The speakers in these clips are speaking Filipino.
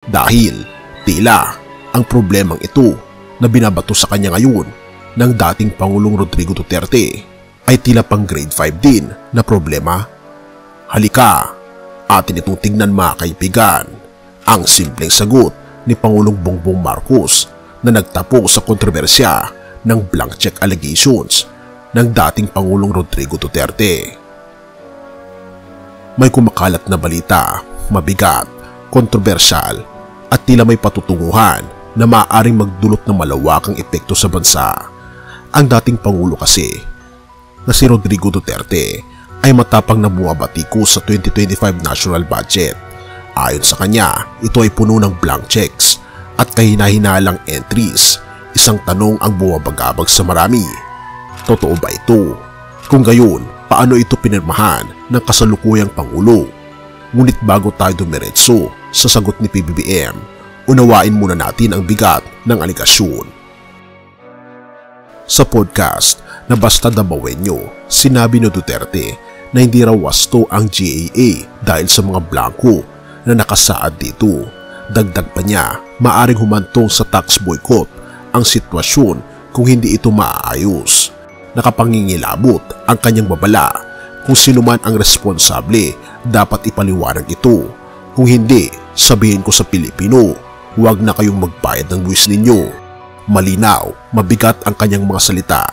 Dahil tila ang problemang ito na binabato sa kanya ngayon ng dating Pangulong Rodrigo Duterte ay tila pang grade 5 din na problema. Halika, atin itong tingnan mga kaibigan, ang simpleng sagot ni Pangulong Bongbong Marcos na nagtapo sa kontrobersya ng blank check allegations ng dating Pangulong Rodrigo Duterte. May kumakalat na balita, mabigat, kontrobersyal at tila may patutunguhan na maaaring magdulot ng malawakang epekto sa bansa. Ang dating Pangulo kasi na si Rodrigo Duterte ay matapang na bumabati sa 2025 national budget. Ayon sa kanya, ito ay puno ng blank checks at kahina-hinalang entries. Isang tanong ang bumabagabag sa marami. Totoo ba ito? Kung gayon, paano ito pinirmahan ng kasalukuyang Pangulo? Ngunit bago tayo dumiretso sa sagot ni PBBM, unawain muna natin ang bigat ng aligasyon. Sa podcast na Basta Dabawenyo, sinabi ni Duterte na hindi raw wasto ang GAA dahil sa mga blanco na nakasaad dito. Dagdag pa niya, maaring humantong sa tax boycott ang sitwasyon kung hindi ito maayos. Nakapangingilabot ang kanyang babala. Kung sino man ang responsable, dapat ipaliwanag ito. Kung hindi, sabihin ko sa Pilipino, huwag na kayong magbayad ng buwis ninyo. Malinaw, mabigat ang kanyang mga salita.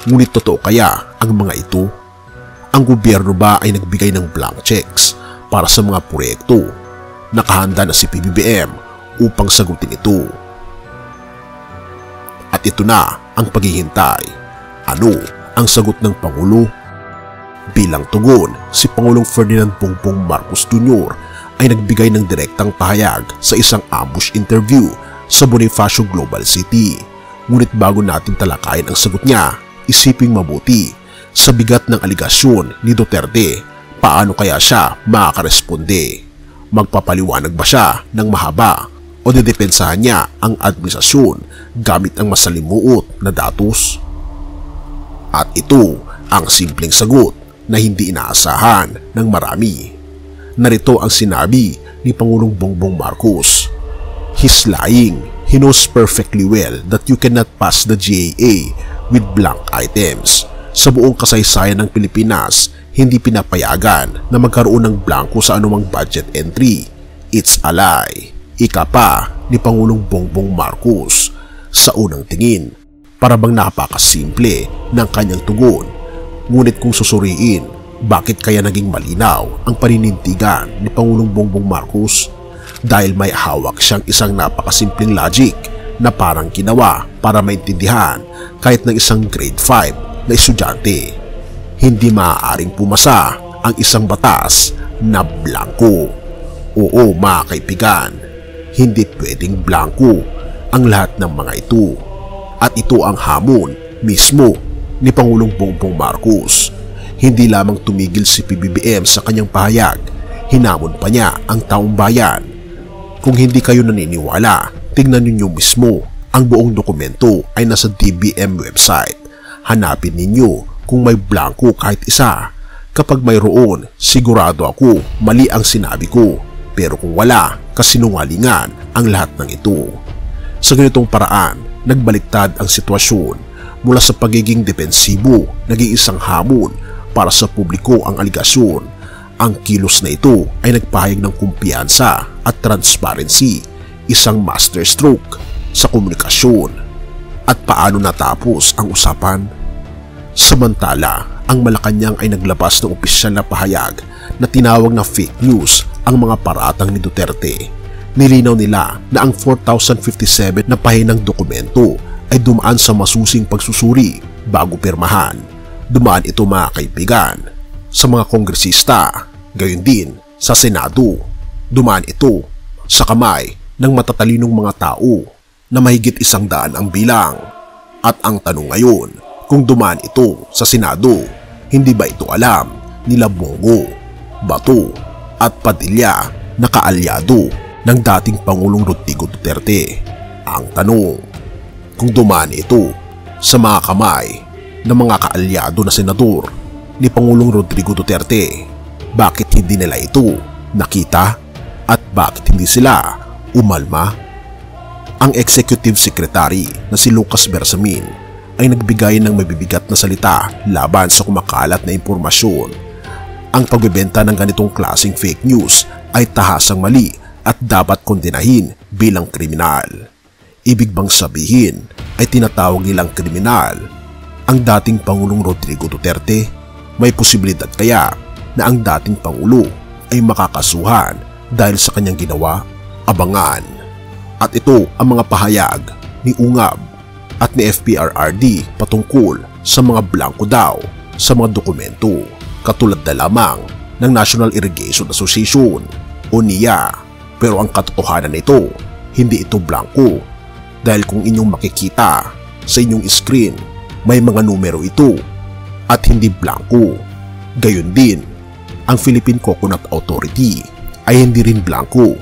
Ngunit totoo kaya ang mga ito? Ang gobyerno ba ay nagbigay ng blank checks para sa mga proyekto? Nakahanda na si PBBM upang sagutin ito. At ito na ang paghihintay. Ano ang sagot ng Pangulo? Bilang tugon, si Pangulong Ferdinand Bongbong Marcos Jr. ay nagbigay ng direktang pahayag sa isang ambush interview sa Bonifacio Global City. Ngunit bago natin talakayin ang sagot niya, isiping mabuti sa bigat ng aligasyon ni Duterte. Paano kaya siya makakaresponde? Magpapaliwanag ba siya ng mahaba o dedepensahan niya ang administrasyon gamit ang masalimuot na datos? At ito ang simpleng sagot na hindi inaasahan ng marami. Narito ang sinabi ni Pangulong Bongbong Marcos. He's lying. He knows perfectly well that you cannot pass the GAA with blank items. Sa buong kasaysayan ng Pilipinas, hindi pinapayagan na magkaroon ng blanco sa anumang budget entry. It's a lie. Ika pa ni Pangulong Bongbong Marcos. Sa unang tingin, para bang napakasimple ng kanyang tugon. Ngunit kung susuriin, bakit kaya naging malinaw ang paninindigan ni Pangulong Bongbong Marcos? Dahil may hawak siyang isang napakasimpleng logic na parang ginawa para maintindihan kahit ng isang grade 5 na estudyante. Hindi maaaring pumasa ang isang batas na blanco. Oo mga kaibigan, hindi pwedeng blanco ang lahat ng mga ito. At ito ang hamon mismo ni Pangulong Bongbong Marcos. Hindi lamang tumigil si PBBM sa kanyang pahayag, hinamon pa niya ang taong bayan. Kung hindi kayo naniniwala, tingnan ninyo mismo. Ang buong dokumento ay nasa DBM website. Hanapin ninyo kung may blanco kahit isa. Kapag mayroon, sigurado ako mali ang sinabi ko. Pero kung wala, kasinungalingan ang lahat ng ito. Sa ganitong paraan, nagbaliktad ang sitwasyon. Mula sa pagiging depensibo, naging isang hamon para sa publiko ang aligasyon. Ang kilos na ito ay nagpahayag ng kumpiyansa at transparency, isang masterstroke sa komunikasyon. At paano natapos ang usapan? Samantala, ang Malacanang ay naglabas ng opisyal na pahayag na tinawag na fake news ang mga paratang ni Duterte. Nilinaw nila na ang 4,057 na pahinang dokumento ay dumaan sa masusing pagsusuri bago pirmahan. Dumaan ito mga kaibigan sa mga kongresista, gayon din sa Senado. Dumaan ito sa kamay ng matatalinong mga tao na mahigit 100 ang bilang. At ang tanong ngayon, kung dumaan ito sa Senado, hindi ba ito alam nila Bongo, Bato at Padilla na kaalyado ng dating Pangulong Rodrigo Duterte? Ang tanong, kung dumaan ito sa mga kamay ng mga kaalyado na senador ni Pangulong Rodrigo Duterte, bakit hindi nila ito nakita? At bakit hindi sila umalma. Ang executive secretary na si Lucas Bersamin ay nagbigay ng mabibigat na salita laban sa kumakalat na impormasyon. Ang pagbebenta ng ganitong klaseng fake news ay tahasang mali at dapat kondenahin bilang kriminal. Ibig bang sabihin ay tinatawag nilang kriminal ang dating Pangulong Rodrigo Duterte? May posibilidad kaya na ang dating Pangulo ay makakasuhan dahil sa kanyang ginawa? Abangan. At ito ang mga pahayag ni Ungab at ni FPRRD patungkol sa mga blanco daw sa mga dokumento, katulad na lamang ng National Irrigation Association o NIA. Pero ang katotohanan nito, hindi ito blanco, dahil kung inyong makikita sa inyong screen, may mga numero ito at hindi blanco. Gayon din, ang Philippine Coconut Authority ay hindi rin blanco,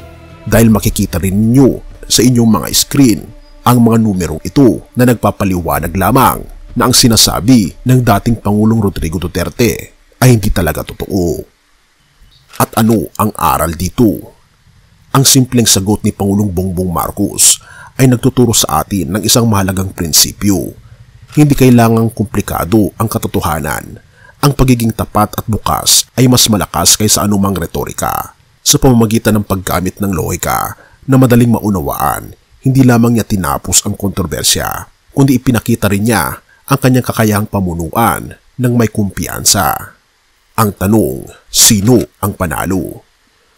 dahil makikita rin ninyo sa inyong mga screen ang mga numerong ito na nagpapaliwanag lamang na ang sinasabi ng dating Pangulong Rodrigo Duterte ay hindi talaga totoo. At ano ang aral dito? Ang simpleng sagot ni Pangulong Bongbong Marcos ay nagtuturo sa atin ng isang mahalagang prinsipyo. Hindi kailangang komplikado ang katotohanan. Ang pagiging tapat at bukas ay mas malakas kaysa anumang retorika. Sa pamamagitan ng paggamit ng lohika na madaling maunawaan, hindi lamang niya tinapos ang kontrobersya, kundi ipinakita rin niya ang kanyang kakayahang pamunuan ng may kumpiyansa. Ang tanong, sino ang panalo?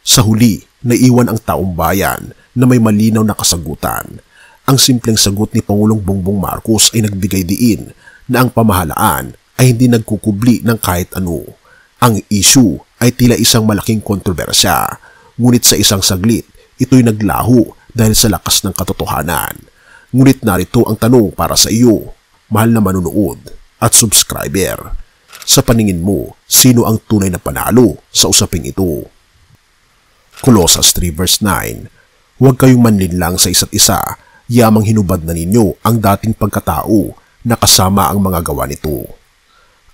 Sa huli, naiwan ang taong bayan na may malinaw na kasagutan. Ang simpleng sagot ni Pangulong Bongbong Marcos ay nagbigay diin na ang pamahalaan ay hindi nagkukubli ng kahit ano. Ang issue ay tila isang malaking kontrobersya, ngunit sa isang saglit, ito'y naglaho dahil sa lakas ng katotohanan. Ngunit narito ang tanong para sa iyo, mahal na manunood at subscriber. Sa paningin mo, sino ang tunay na panalo sa usaping ito? Colossus 3 verse 9. Huwag kayong manlinlang sa isa't isa, yamang hinubad na ninyo ang dating pagkatao na kasama ang mga gawa nito.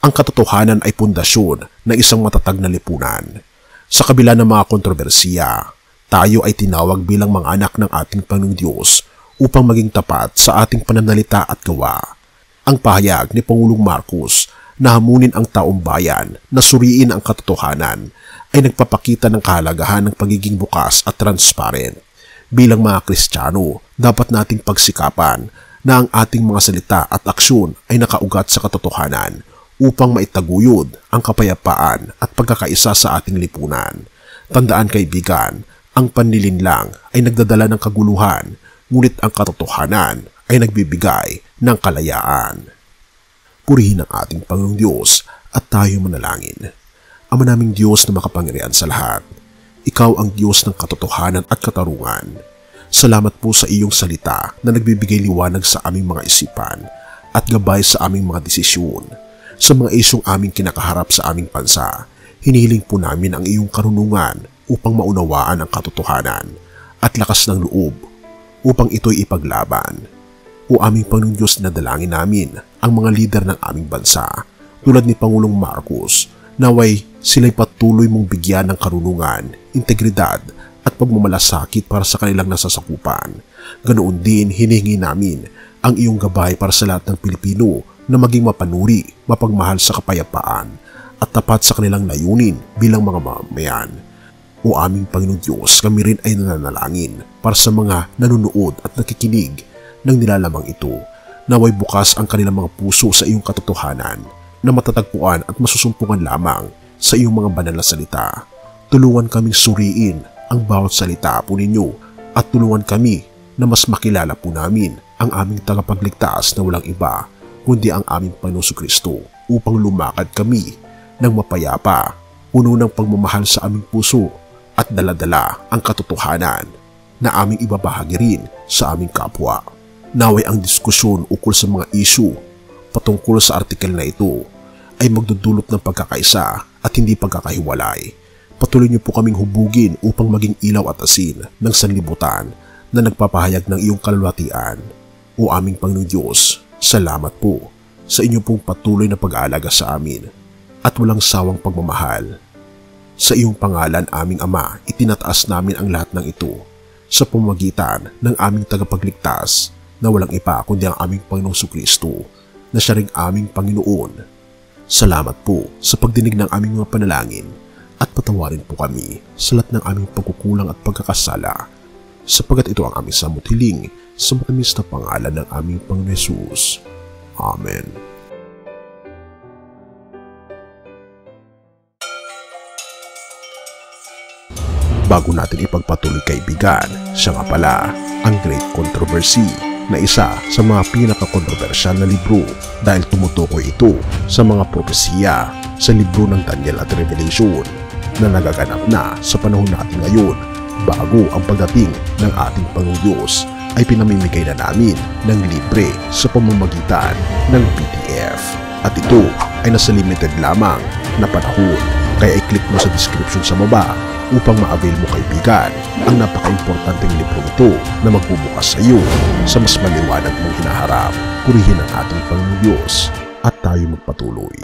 Ang katotohanan ay pundasyon ng isang matatag na lipunan. Sa kabila ng mga kontrobersiya, tayo ay tinawag bilang mga anak ng ating Panginoong Diyos upang maging tapat sa ating pananalita at gawa. Ang pahayag ni Pangulong Marcos na hamunin ang taong bayan na suriin ang katotohanan ay nagpapakita ng kahalagahan ng pagiging bukas at transparent. Bilang mga Kristiyano, dapat nating pagsikapan na ang ating mga salita at aksyon ay nakaugat sa katotohanan upang maitaguyod ang kapayapaan at pagkakaisa sa ating lipunan. Tandaan kaibigan, ang panlilinlang ay nagdadala ng kaguluhan, ngunit ang katotohanan ay nagbibigay ng kalayaan. Purihin ang ating Panginoong Diyos at tayo manalangin. Ama naming Diyos na makapangyarihan sa lahat, Ikaw ang Diyos ng katotohanan at katarungan. Salamat po sa iyong salita na nagbibigay liwanag sa aming mga isipan at gabay sa aming mga desisyon. Sa mga isyong aming kinakaharap sa aming bansa, hinihiling po namin ang iyong karunungan upang maunawaan ang katotohanan at lakas ng loob upang ito'y ipaglaban. O aming Panginoong Diyos, nadalangin namin ang mga lider ng aming bansa tulad ni Pangulong Marcos, naway sila'y patuloy mong bigyan ng karunungan, integridad at pagmamalasakit para sa kanilang nasasakupan. Ganoon din hinihingi namin ang iyong gabay para sa lahat ng Pilipino na maging mapanuri, mapagmahal sa kapayapaan at tapat sa kanilang layunin bilang mga mamamayan. O aming Panginoong Diyos, kami rin ay nananalangin para sa mga nanonood at nakikinig ng nilalamang ito. Naway bukas ang kanilang mga puso sa iyong katotohanan na matatagpuan at masusumpungan lamang sa iyong mga banal na salita. Tulungan kaming suriin ang bawat salita po ninyo at tulungan kami na mas makilala po namin ang aming tagapagligtas na walang iba kundi ang aming Panginoong Kristo upang lumakad kami ng mapayapa, puno ng pagmamahal sa aming puso at daladala ang katotohanan na aming ibabahagi rin sa aming kapwa. Naway ang diskusyon ukol sa mga issue patungkol sa artikel na ito ay magdudulot ng pagkakaisa at hindi pagkakahiwalay. Patuloy niyo po kaming hubugin upang maging ilaw at asin ng sanlibutan na nagpapahayag ng iyong kalwatian. O aming Panginoong Diyos, salamat po sa inyong pong patuloy na pag-aalaga sa amin at walang sawang pagmamahal. Sa iyong pangalan, aming Ama, itinataas namin ang lahat ng ito. sa pamamagitan ng aming tagapagligtas na walang iba kundi ang aming Panginoong Jesucristo na siya ring aming Panginoon. Salamat po sa pagdinig ng aming mga panalangin at patawarin po kami sa lahat ng aming pagkukulang at pagkakasala sapagat ito ang aming samot hiling sa matamis na pangalan ng aming Panginoon Jesus. Amen. Bago natin ipagpatuloy kaibigan, siya nga pala ang Great Controversy na isa sa mga pinaka-kontrobersyal na libro dahil tumutukoy ito sa mga propesiya sa libro ng Daniel at Revelation na nagaganap na sa panahon natin ngayon bago ang pagdating ng ating Panginoong Diyos ay pinamimigay na namin ng libre sa pamamagitan ng PDF at ito ay nasa limited lamang na panahon kaya i-click mo sa description sa baba upang ma-avail mo kaibigan ang napaka-importanteng libro ito na magbubukas sa iyo sa mas maliwanag mong hinaharap. Purihin ang ating Panginoong Diyos at tayo magpatuloy.